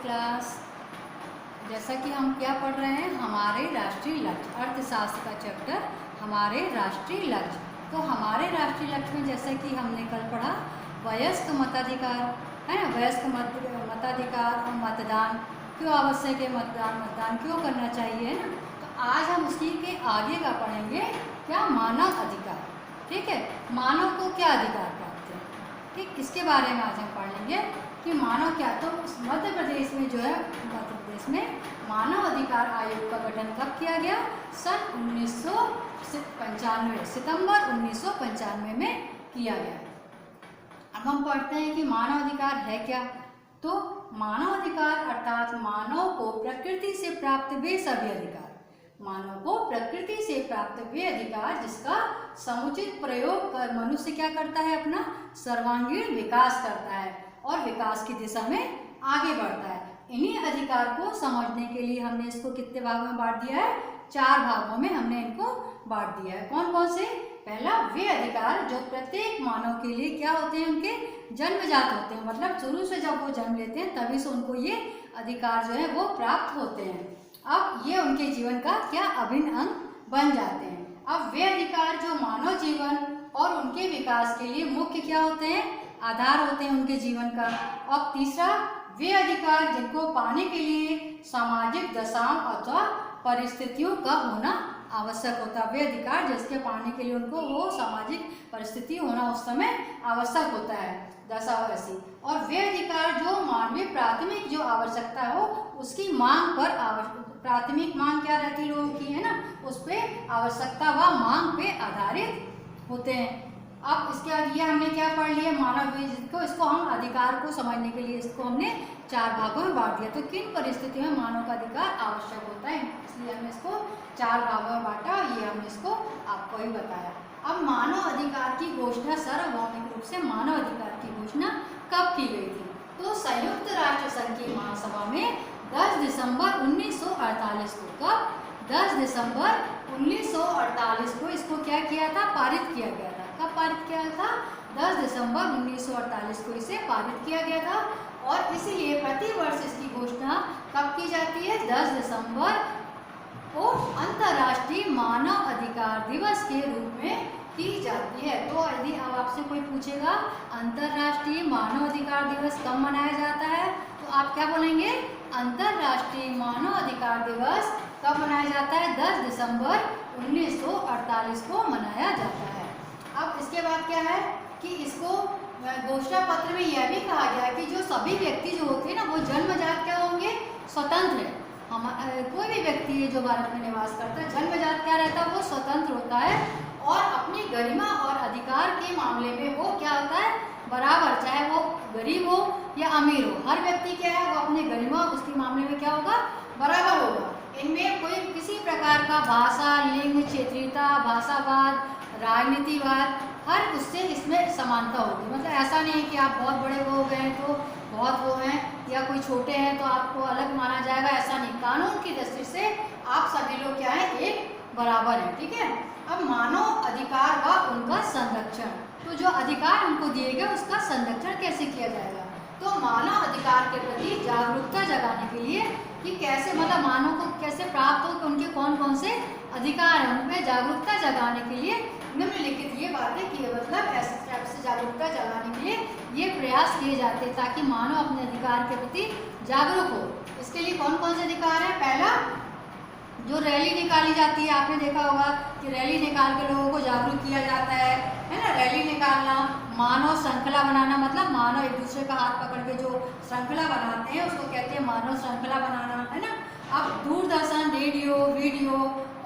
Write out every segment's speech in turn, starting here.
Class. जैसा कि हम क्या पढ़ रहे हैं, हमारे राष्ट्रीय लक्ष्य, अर्थशास्त्र का चैप्टर हमारे राष्ट्रीय लक्ष्य। तो हमारे राष्ट्रीय लक्ष्य में जैसा कि हमने कल पढ़ा वयस्क मताधिकार है ना, वयस्क मताधिकार और मतदान क्यों आवश्यक है, मतदान क्यों करना चाहिए, है ना। तो आज हम उसी के आगे का पढ़ेंगे, क्या मानव अधिकार। ठीक है, मानव को क्या अधिकार प्राप्त है, ठीक, इसके बारे में आज हम पढ़ लेंगे कि मानव क्या। तो मध्य प्रदेश में जो है, मध्य प्रदेश में मानव अधिकार आयोग का गठन कब किया गया, सन 1995 सितंबर 1995 में किया गया। अब हम पढ़ते हैं कि मानव अधिकार है क्या। तो मानव अधिकार अर्थात मानव को प्रकृति से प्राप्त वे सभी अधिकार, मानव को प्रकृति से प्राप्त वे अधिकार जिसका समुचित प्रयोग कर मनुष्य क्या करता है, अपना सर्वांगीण विकास करता है और विकास की दिशा में आगे बढ़ता है। इन्हीं अधिकार को समझने के लिए हमने इसको कितने भागों में बांट दिया है, 4 भागों में हमने इनको बांट दिया है। कौन कौन से, पहला वे अधिकार जो प्रत्येक मानव के लिए क्या होते हैं, उनके जन्मजात होते हैं, मतलब शुरू से जब वो जन्म लेते हैं तभी से उनको ये अधिकार जो है वो प्राप्त होते हैं। अब ये उनके जीवन का क्या अभिन्न अंग बन जाते हैं। अब वे अधिकार जो मानव जीवन और उनके विकास के लिए मुख्य क्या होते हैं, आधार होते हैं उनके जीवन का। अब तीसरा वे अधिकार जिनको पाने के लिए सामाजिक दशाओं अथवा परिस्थितियों का होना आवश्यक होता है। वे अधिकार जिसके पाने के लिए उनको वो सामाजिक परिस्थिति होना उस समय आवश्यक होता है, दशा ऐसी। और वे अधिकार जो मानवीय प्राथमिक जो आवश्यकता हो उसकी मांग पर, प्राथमिक मांग क्या रहती है लोगों की, है ना, उस पर आवश्यकता व मांग पे आधारित होते हैं। अब इसके बाद ये हमने क्या पढ़ लिया, मानव को, इसको हम अधिकार को समझने के लिए इसको हमने 4 भागों में बांट दिया। तो किन परिस्थितियों में मानव का अधिकार आवश्यक होता है, इसलिए हमने इसको 4 भागों में बांटा, ये हमने इसको आपको ही बताया। अब मानव अधिकार की घोषणा, सार्वभौमिक रूप से मानव अधिकार की घोषणा कब की गई थी, तो संयुक्त राष्ट्र संघ की महासभा में 10 दिसंबर 1948 को, कब, 10 दिसंबर 1948 को इसको क्या किया था, पारित किया गया था। कब पारित किया था, 10 दिसंबर 1948 को इसे पारित किया गया था। और इसीलिए प्रतिवर्ष इसकी घोषणा कब की जाती है, 10 दिसंबर को अंतर्राष्ट्रीय मानव अधिकार दिवस के रूप में की जाती है। तो यदि अब आपसे कोई पूछेगा अंतर्राष्ट्रीय मानव अधिकार दिवस कब मनाया जाता है, तो आप क्या बोलेंगे, अंतर्राष्ट्रीय मानव अधिकार दिवस कब मनाया जाता है, 10 दिसंबर 1948 को मनाया जाता है। अब इसके बाद क्या है कि इसको घोषणा पत्र में यह भी कहा गया है कि जो सभी व्यक्ति जो होते हैं ना वो जन्मजात क्या होंगे, स्वतंत्र है। कोई भी व्यक्ति है जो भारत में निवास करता है, जन्मजात क्या रहता है, वो स्वतंत्र होता है और अपनी गरिमा और अधिकार के मामले में वो क्या होता है, बराबर, चाहे वो गरीब हो या अमीर हो, हर व्यक्ति क्या है वो अपने गरिमा उसके मामले में क्या होगा, बराबर होगा। इनमें कोई किसी प्रकार का भाषा, लिंग, क्षेत्रीयता, भाषावाद, राजनीतिवाद, हर उससे इसमें समानता होगी। मतलब ऐसा नहीं है कि आप बहुत बड़े वो हो गए हैं तो बहुत वो हैं, या कोई छोटे हैं तो आपको अलग माना जाएगा, ऐसा नहीं। कानून की दृष्टि से आप सभी लोग क्या है, एक बराबर हैं, ठीक है। अब मानव अधिकार व उनका संरक्षण, तो जो अधिकार उनको दिए गए उसका संरक्षण कैसे किया जाएगा, तो मानव अधिकार के प्रति जागरूकता जगाने के लिए कि कैसे, मतलब मानव को कैसे प्राप्त हो कि उनके कौन कौन से अधिकार हैं, उनमें जागरूकता जगाने के लिए निम्नलिखित ये बातें की, मतलब ऐसे टाइप से जागरूकता जगाने के लिए ये प्रयास किए जाते हैं ताकि मानव अपने अधिकार के प्रति जागरूक हो। इसके लिए कौन कौन से अधिकार है, पहला जो रैली निकाली जाती है, आपने देखा होगा कि रैली निकाल के लोगों को जागरूक किया जाता है ना, रैली निकालना। मानव श्रृंखला बनाना, मतलब मानव एक दूसरे का हाथ पकड़ के जो श्रृंखला बनाते हैं उसको कहते हैं मानव श्रृंखला बनाना, है ना। अब दूरदर्शन, रेडियो, वीडियो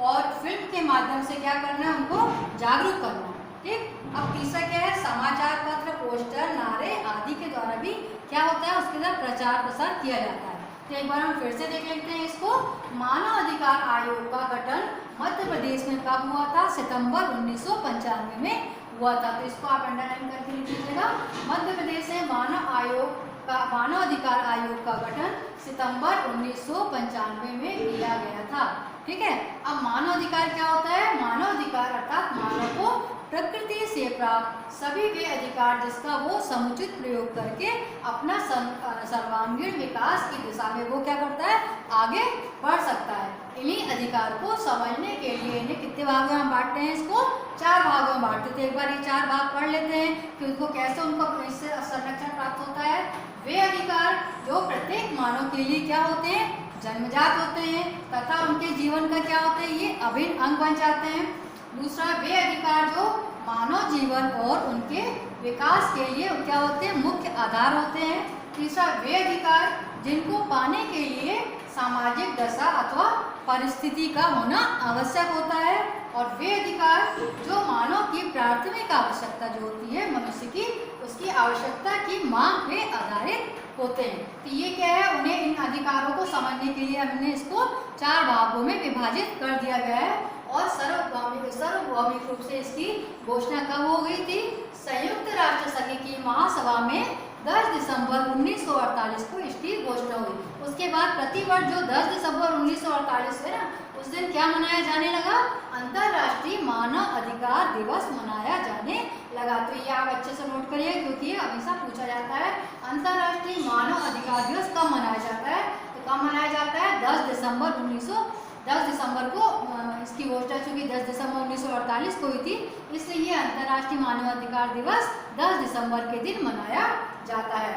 और फिल्म के माध्यम से क्या करना है, उनको जागरूक करना, ठीक। अब तीसरा क्या है, समाचार पत्र, पोस्टर, नारे आदि के द्वारा भी क्या होता है, उसके द्वारा प्रचार प्रसार किया जाता है। तो एक बार हम फिर से देख लेते हैं इसको। मानव अधिकार आयोग का गठन मध्य प्रदेश में कब हुआ था, सितंबर 1995 में हुआ था। तो इसको आप अंडरलाइन करके लिख लीजिएगा। मध्य प्रदेश में मानव अधिकार आयोग का गठन सितंबर 1995 में किया गया था, ठीक है। अब मानव अधिकार क्या होता है, मानव अधिकार अर्थात मानव को प्रकृति से प्राप्त सभी वे अधिकार जिसका वो समुचित प्रयोग करके अपना सर्वांगीण विकास की दिशा में वो क्या करता है, आगे बढ़ सकता है। इन्हीं अधिकार को समझने के लिए इन्हें कितने भागों में बांटते हैं, इसको 4 भागों में बांटते हैं। एक बार ये 4 भाग पढ़ लेते हैं कि उनको कैसे उनको इससे संरक्षण प्राप्त होता है। वे अधिकार जो प्रत्येक मानव के लिए क्या होते हैं, जन्मजात होते हैं तथा उनके जीवन का क्या होता है, ये अभिन्न अंग बन जाते हैं। दूसरा, वे अधिकार जो मानव जीवन और उनके विकास के लिए क्या होते हैं, मुख्य आधार होते हैं। तीसरा, वे अधिकार जिनको पाने के लिए सामाजिक दशा अथवा परिस्थिति का होना आवश्यक होता है। और वे अधिकार जो मानव की प्राथमिक आवश्यकता जो होती है मनुष्य की, उसकी आवश्यकता की मांग पे आधारित होते हैं। तो ये क्या है, उन्हें इन अधिकारों को समझने के लिए हमने इसको 4 भागों में विभाजित कर दिया गया है। और सार्वभौमिक रूप से इसकी घोषणा कब हो गई थी, संयुक्त राष्ट्र संघ की महासभा में 10 दिसंबर 1948 को इसकी घोषणा हुई। उसके बाद प्रतिवर्ष जो 10 दिसंबर 1948 है ना, उस दिन क्या मनाया जाने लगा, अंतर्राष्ट्रीय मानव अधिकार दिवस मनाया जाने लगा। तो ये आप अच्छे से नोट करिए क्योंकि ये हमेशा पूछा जाता है, अंतर्राष्ट्रीय मानव अधिकार दिवस कब मनाया जाता है। तो कब मनाया जाता है, 10 दिसंबर को इसकी घोषणा चूंकि 10 दिसंबर 1948 को हुई थी, इसलिए ये अंतर्राष्ट्रीय मानव अधिकार दिवस 10 दिसंबर के दिन मनाया जाता है।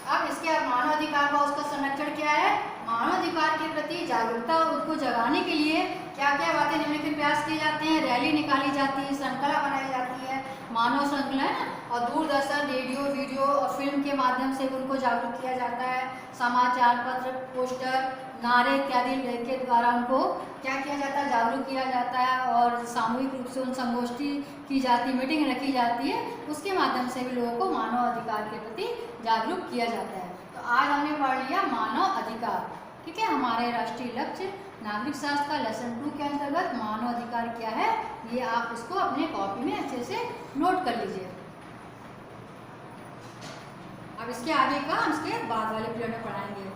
अब इसके मानव अधिकार का उसका संरक्षण क्या है, मानव अधिकार के प्रति जागरूकता उसको जगाने के लिए क्या क्या बातें निम्नलिखित प्रयास किए जाते हैं। रैली निकाली जाती है, श्रृंखला बनाई जाती है, मानव श्रृंखला है ना, और दूरदर्शन, रेडियो, वीडियो और फिल्म के माध्यम से उनको जागरूक किया जाता है। समाचार पत्र, पोस्टर, नारे इत्यादि के द्वारा उनको क्या किया जाता है, जागरूक किया जाता है। और सामूहिक रूप से उन संगोष्ठी की जाती, मीटिंग रखी जाती है, उसके माध्यम से भी लोगों को मानव अधिकार के प्रति जागरूक किया जाता है। तो आज हमने पढ़ लिया मानव अधिकार, ठीक है। हमारे राष्ट्रीय लक्ष्य नागरिक शास्त्र का लेसन 2 के अंतर्गत मानव अधिकार क्या है, ये आप इसको अपने कॉपी में अच्छे से नोट कर लीजिए। अब इसके आगे का हम इसके बाद वाले पीरियड में पढ़ाएंगे।